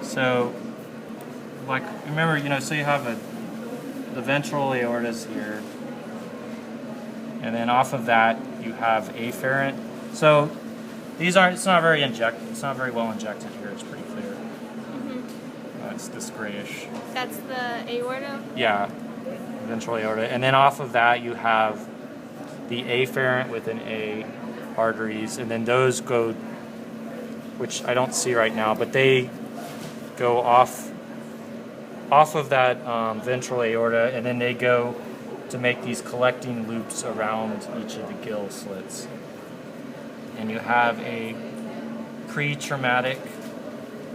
So, like, remember, so you have the ventral aortas here, and then off of that you have afferent. So these aren't. It's not very well injected here. It's pretty clear. It's this grayish. That's the aorta? Yeah, ventral aorta. And then off of that you have the afferent with an A arteries, and then those go, which I don't see right now, but they go off of that ventral aorta, and then they go to make these collecting loops around each of the gill slits. And you have a pre-traumatic,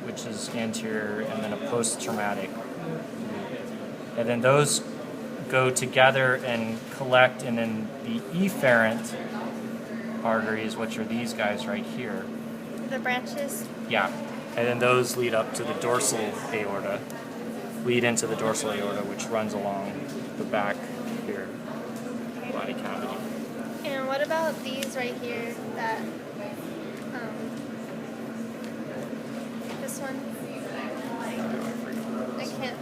which is anterior, and then a post-traumatic loop. And then those go together and collect, and then the efferent arteries, which are these guys right here. The branches? Yeah. And then those lead up to the dorsal aorta, lead into the dorsal aorta, which runs along the back here, body cavity. And what about these right here? That, this one? I can't.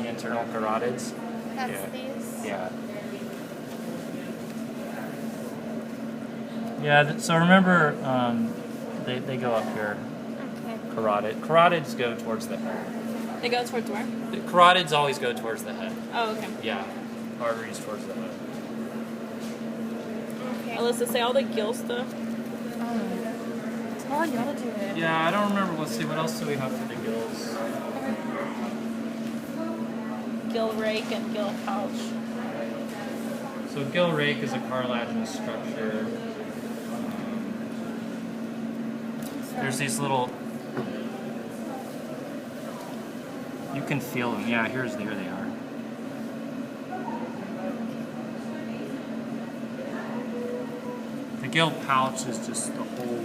The internal carotids? That's these? Yeah. Yeah, so remember, they go up here. Okay. Carotids go towards the head. They go towards where? The carotids always go towards the head. Oh, okay. Yeah, arteries towards the head. Okay. Alyssa, say all the gill stuff. Tell y'all to do it. Yeah, I don't remember. Let's see, what else do we have for the gills? Gill rake and gill pouch. So gill rake is a cartilaginous structure. There's these little. You can feel them. Yeah, here they are. The gill pouch is just the whole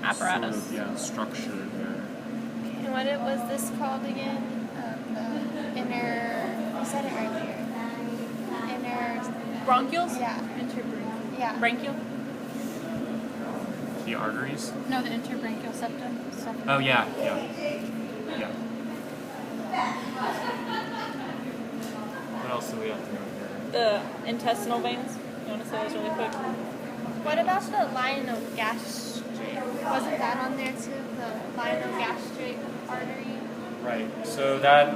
Apparatus. Sort of, structure there. And what was this called again? The inner. You said it right here. Inner. Bronchioles? Yeah. Interbranchial. Yeah. Branchial? The arteries. No, the interbranchial septum. Oh yeah. What else do we have to know here? The intestinal veins. You want to say those really quick? What about the lienogastric? Wasn't that on there too? The lienogastric artery? Right. So that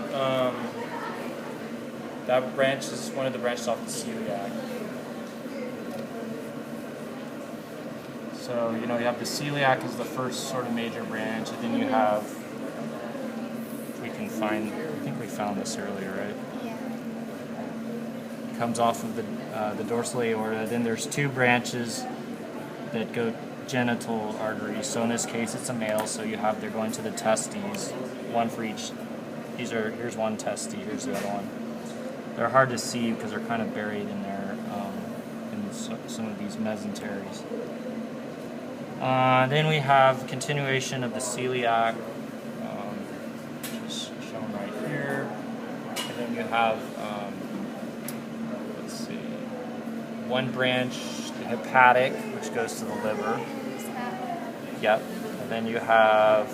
that branch is one of the branches off the celiac. So you have the celiac as the first sort of major branch, and then you have. We can find. I think we found this earlier, right? Yeah. Comes off of the dorsal aorta. Then there's two branches that go genital arteries. So in this case, it's a male. So they're going to the testes, one for each. Here's one testes. Here's the other one. They're hard to see because they're kind of buried in there in some of these mesenteries. Then we have continuation of the celiac, which is shown right here. And then you have, one branch, the hepatic, which goes to the liver. Yep. And then you have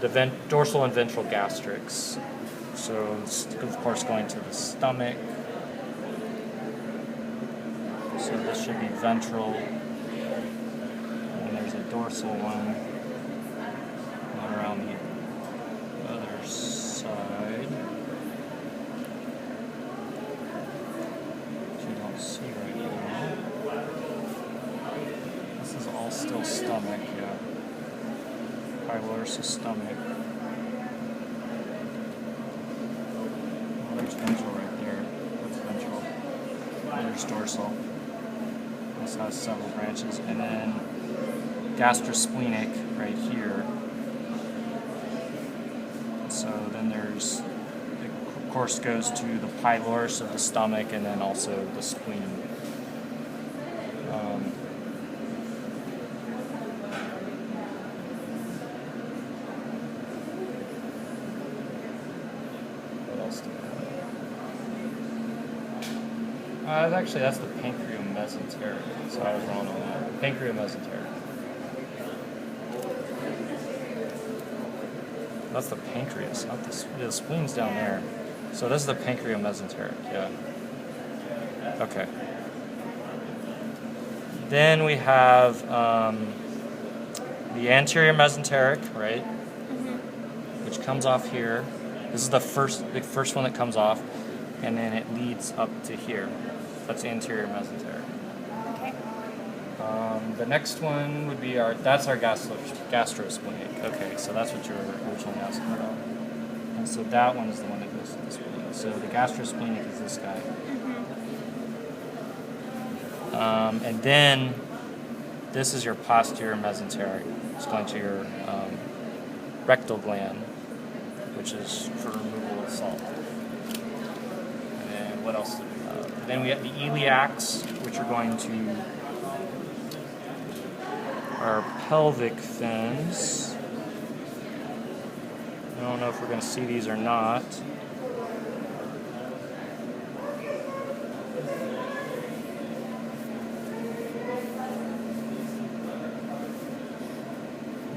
the dorsal and ventral gastrics. So it's, of course, going to the stomach. So this should be ventral. And there's a dorsal one around the other side, which you don't see right now. This is all still stomach, yeah. Pylorus is stomach. There's ventral right there. That's ventral. There's dorsal. This has several branches. And then gastrosplenic right here. So then there's, it of course goes to the pylorus of the stomach and then also the spleen. What else do we have? Actually, that's the pancreomesenteric, so I was wrong on that. Pancreomesenteric. that's the pancreas, not the spleen's down there. So this is the pancreomesenteric, yeah. Okay. Then we have the anterior mesenteric, right? Which comes off here. This is the first one that comes off, and then it leads up to here. That's anterior mesenteric. Okay. The next one would be that's our gastrosplenic. Okay, so that's what you were originally asking about. And so that one is the one that goes to the spleen. So the gastrosplenic is this guy. And then this is your posterior mesenteric. It's going to your rectal gland, which is for removal of salt. And then what else do we have? Then we have the iliacs, which are going to our pelvic fins. I don't know if we're going to see these or not.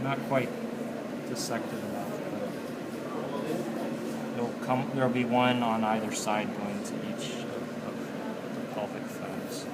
Not quite dissected enough, but there'll be one on either side going to each of the pelvic fins.